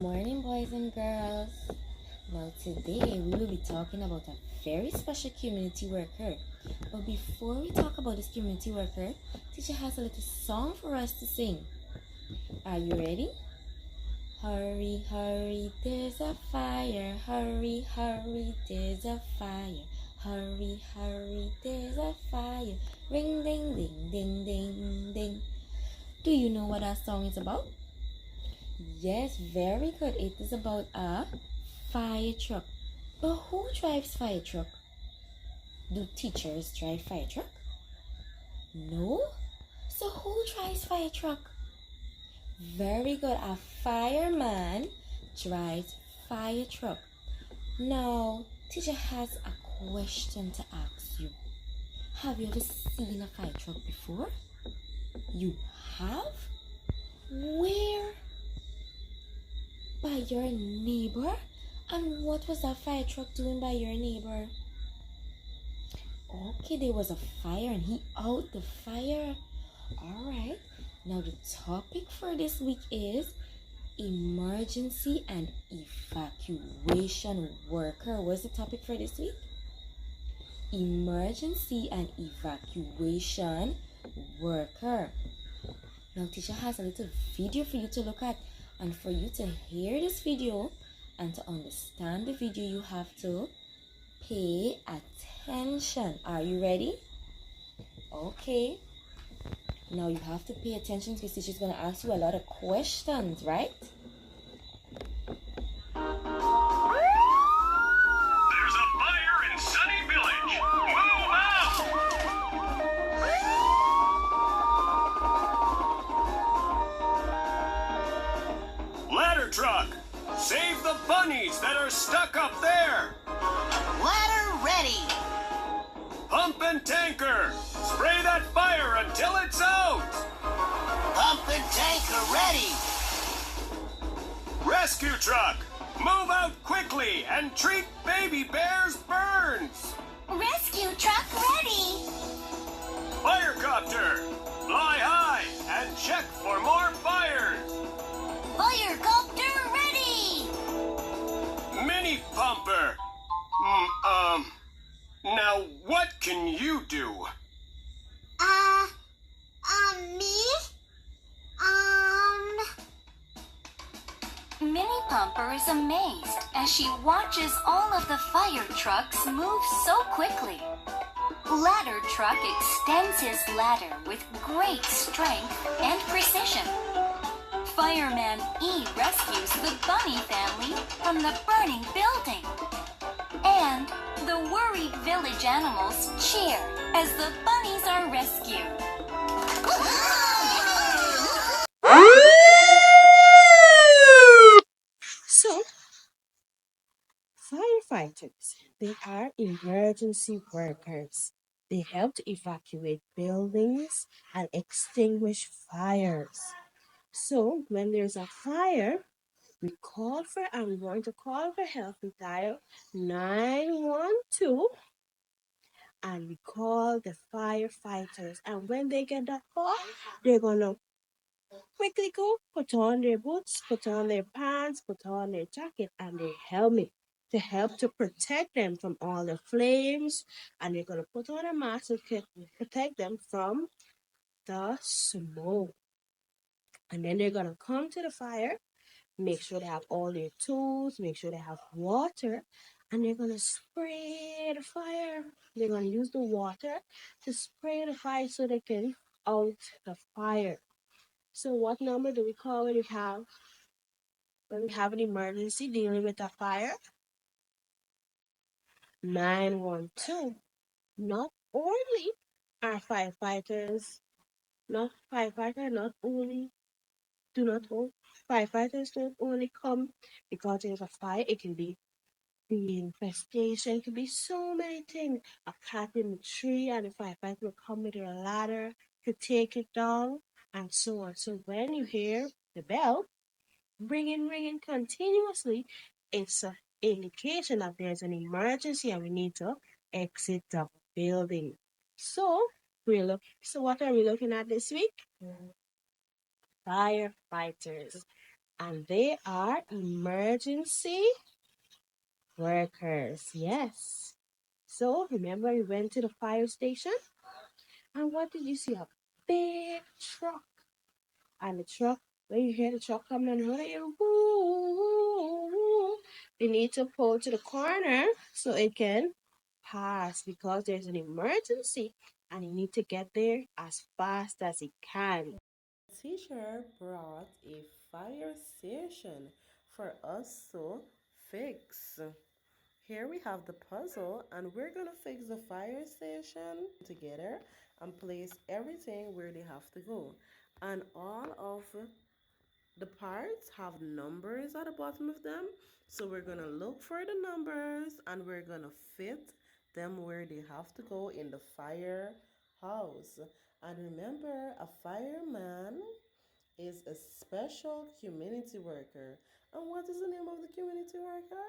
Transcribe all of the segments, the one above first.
Morning, boys and girls. Now, today we will be talking about a very special community worker. But before we talk about this community worker, teacher has a little song for us to sing. Are you ready? Hurry, hurry, there's a fire. Hurry, hurry, there's a fire. Hurry, hurry, there's a fire. Ring, ding, ding, ding, ding, ding. Do you know what that song is about? Yes, very good. It is about a fire truck. But who drives fire truck? Do teachers drive fire truck? No. So who drives fire truck? Very good. A fireman drives fire truck. Now, teacher has a question to ask you. Have you ever seen a fire truck before? You have? Where? By your neighbor? And what was that fire truck doing by your neighbor? Okay, there was a fire and he out the fire. Alright, now the topic for this week is emergency and evacuation worker. What's the topic for this week? Emergency and evacuation worker. Now teacher has a little video for you to look at, and for you to hear this video and to understand the video you have to pay attention. Are you ready? Okay. Now you have to pay attention because teacher's going to ask you a lot of questions, right? There's a fire in Sunny Village. Move out! Ladder truck, save the bunnies that are stuck up there. Ladder ready. Pump and tanker, spray that fire until it's out. Pump and tanker ready. Rescue truck, move out quickly and treat baby bear's burns. Rescue truck ready. Firecopter, fly high and check for more fires. Firecopter ready. Mini pumper. Now what can you do? Me? Minnie Pumper is amazed as she watches all of the fire trucks move so quickly. Ladder Truck extends his ladder with great strength and precision. Fireman E rescues the bunny family from the burning building. And the worried village animals cheer as the bunnies are rescued. So, firefighters, they are emergency workers. They help to evacuate buildings and extinguish fires. So, when there's a fire, we're going to call for help. We dial 912 and we call the firefighters. And when they get that call, they're going to quickly go put on their boots, put on their pants, put on their jacket and their helmet to help to protect them from all the flames. And they're going to put on a mask to protect them from the smoke. And then they're going to come to the fire, make sure they have all their tools, make sure they have water, and they're going to spray the fire. They're going to use the water to spray the fire so they can out the fire. So what number do we call when we have an emergency dealing with a fire? 912. Not only are firefighters, not firefighter, not only do not hold firefighters don't only come because there's a fire. It can be the infestation, it could be so many things. A cat in the tree and the firefighter will come with a ladder to take it down and so on. So when you hear the bell ringing continuously, it's an indication that there's an emergency and we need to exit the building. So so what are we looking at this week? Firefighters. And they are emergency workers. Yes. So remember we went to the fire station and what did you see? A big truck. And the truck, when you hear the truck coming on the road, you woo, they need to pull to the corner so it can pass because there's an emergency and you need to get there as fast as you can. Teacher brought a fire station for us to fix. Here we have the puzzle and we're gonna fix the fire station together and place everything where they have to go. And all of the parts have numbers at the bottom of them. So we're gonna look for the numbers and we're gonna fit them where they have to go in the firehouse. And remember, a fireman is a special community worker. And what is the name of the community worker?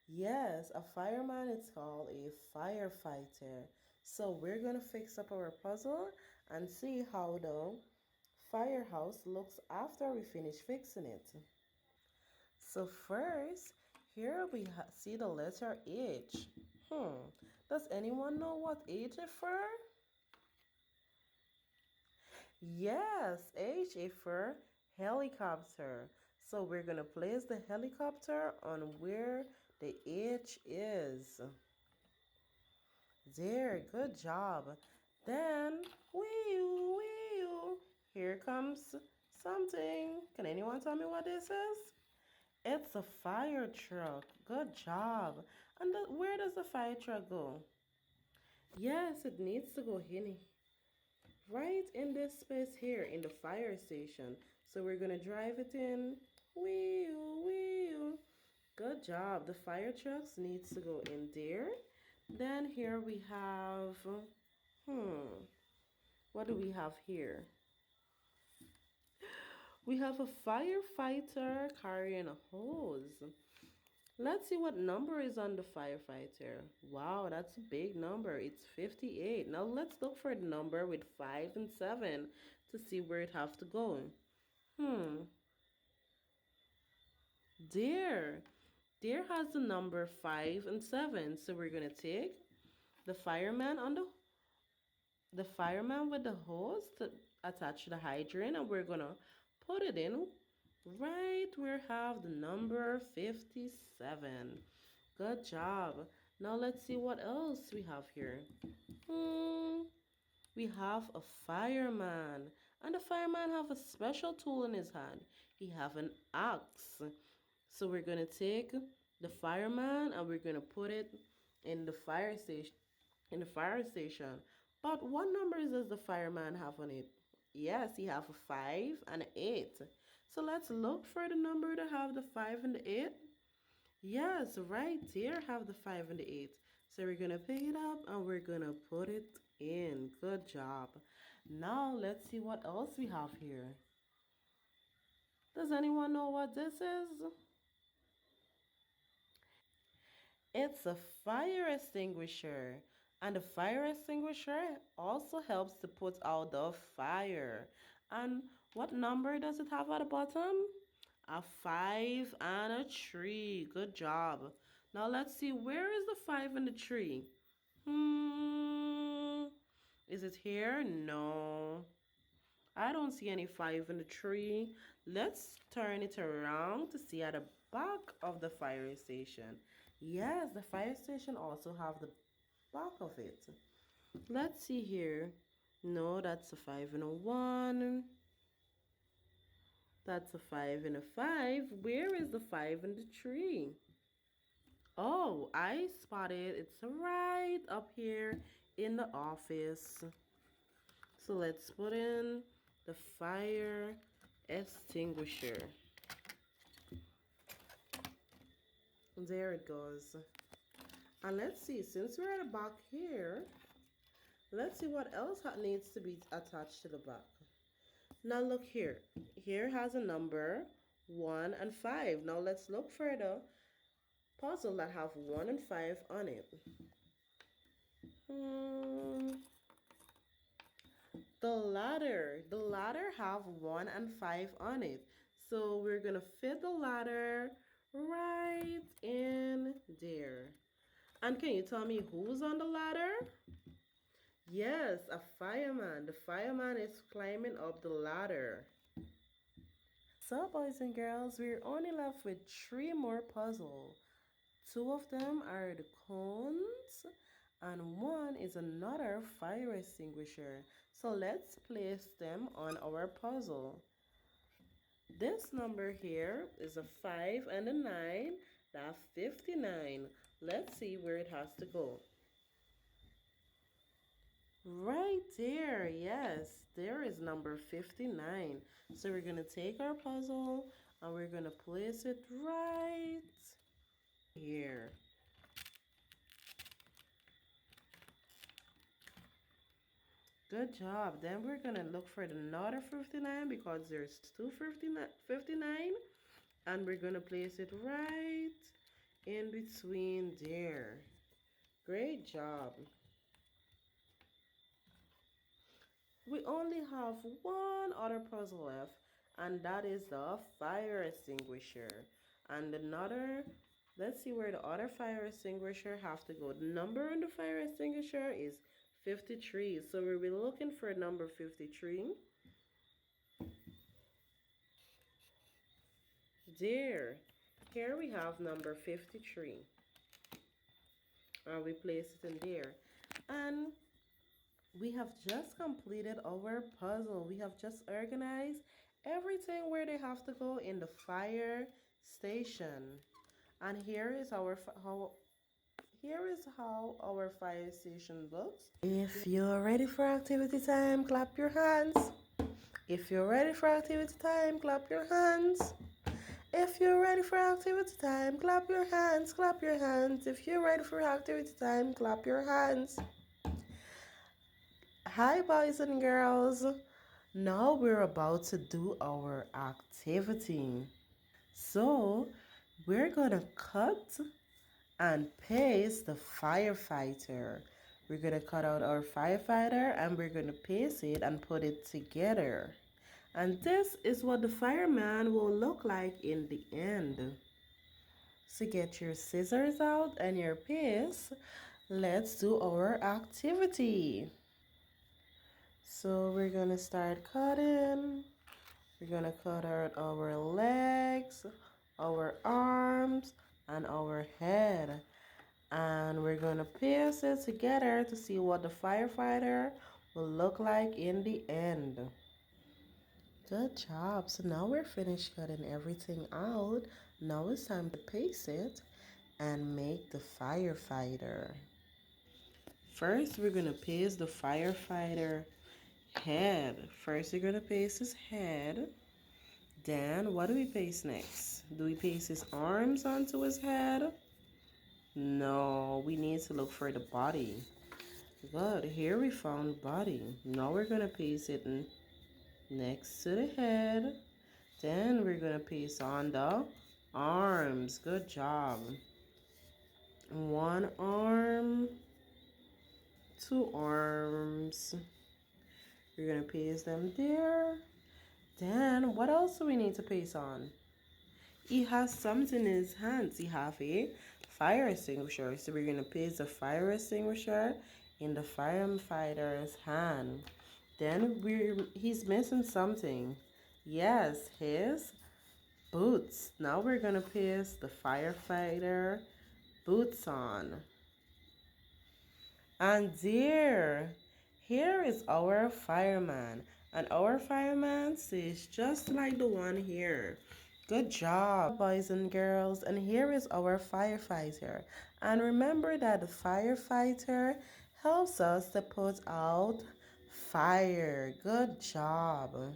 Yes, a fireman is called a firefighter. So we're going to fix up our puzzle and see how the firehouse looks after we finish fixing it. So first, here we see the letter H. Does anyone know what H is for? Yes, H is for helicopter. So we're going to place the helicopter on where the H is. There, good job. Then, wee here comes something. Can anyone tell me what this is? It's a fire truck. Good job. And where does the fire truck go? Yes, it needs to go in right in this space here in the fire station. So we're gonna drive it in. Wee. Good job. The fire trucks needs to go in there. Then here we have, what do we have here? We have a firefighter carrying a hose. Let's see what number is on the firefighter. Wow, that's a big number. It's 58. Now let's look for the number with 5 and 7 to see where it have to go. There. There has the number 5 and 7. So we're going to take the fireman with the hose to attach the hydrant and we're going to put it in right where we have the number 57. Good job. Now let's see what else we have here. We have a fireman. And the fireman have a special tool in his hand. He have an axe. So we're going to take the fireman and we're going to put it in the fire station. But what numbers does the fireman have on it? Yes, he have a 5 and an 8. So let's look for the number to have the 5 and the 8. Yes, right there have the 5 and the 8. So we're going to pick it up and we're going to put it in. Good job. Now let's see what else we have here. Does anyone know what this is? It's a fire extinguisher. And the fire extinguisher also helps to put out the fire. And what number does it have at the bottom? A 5 and a 3. Good job. Now let's see, where is the 5 and the 3? Is it here? No. I don't see any 5 in the tree. Let's turn it around to see at the back of the fire station. Yes, the fire station also have the back of it. Let's see here. No, that's a 5 and a 1. That's a 5 and a 5. Where is the 5 in the tree? Oh, I spotted. It's right up here in the office. So let's put in the fire extinguisher. There it goes. And let's see, since we're at the back here, let's see what else needs to be attached to the back. Now look here. Here has a number 1 and 5. Now let's look for the puzzle that have 1 and 5 on it. The ladder have 1 and 5 on it. So we're gonna fit the ladder right in there. And can you tell me who's on the ladder? Yes, a fireman. The fireman is climbing up the ladder. So boys and girls, we're only left with 3 more puzzles. 2 of them are the cones and one is another fire extinguisher. So let's place them on our puzzle. This number here is a 5 and a 9. That's 59. Let's see where it has to go. Right there, yes, there is number 59. So we're going to take our puzzle and we're going to place it right here. Good job. Then we're going to look for another 59 because there's two 59 and we're going to place it right in between there. Great job. We only have one other puzzle left, and that is the fire extinguisher. And another, let's see where the other fire extinguisher have to go. The number on the fire extinguisher is 53. So we'll be looking for number 53. There. Here we have number 53. And we place it in there. And we have just completed our puzzle. We have just organized everything where they have to go in the fire station. And here is how our fire station looks. If you're ready for activity time, clap your hands. If you're ready for activity time, clap your hands. If you're ready for activity time, clap your hands, clap your hands. If you're ready for activity time, clap your hands. Hi boys and girls, now we're about to do our activity. So we're gonna cut and paste the firefighter. We're gonna cut out our firefighter and we're gonna paste it and put it together. And this is what the fireman will look like in the end. So get your scissors out and your paste. Let's do our activity. So we're gonna start cutting. We're gonna cut out our legs, our arms, and our head. And we're gonna paste it together to see what the firefighter will look like in the end. Good job. So now we're finished cutting everything out. Now it's time to paste it and make the firefighter. First, we're gonna paste the firefighter head. First, you're gonna paste his head. Then, what do we paste next? Do we paste his arms onto his head? No, we need to look for the body. Good, here we found body. Now we're gonna paste it next to the head. Then we're gonna paste on the arms. Good job. One arm, 2 arms. We're gonna paste them there. Then what else do we need to paste on? He has something in his hands. He have a fire extinguisher. So we're gonna paste the fire extinguisher in the firefighter's hand. Then he's missing something. Yes, his boots. Now we're gonna paste the firefighter boots on. And there, here is our fireman. And our fireman is just like the one here. Good job, boys and girls. And here is our firefighter. And remember that the firefighter helps us to put out fire. Good job.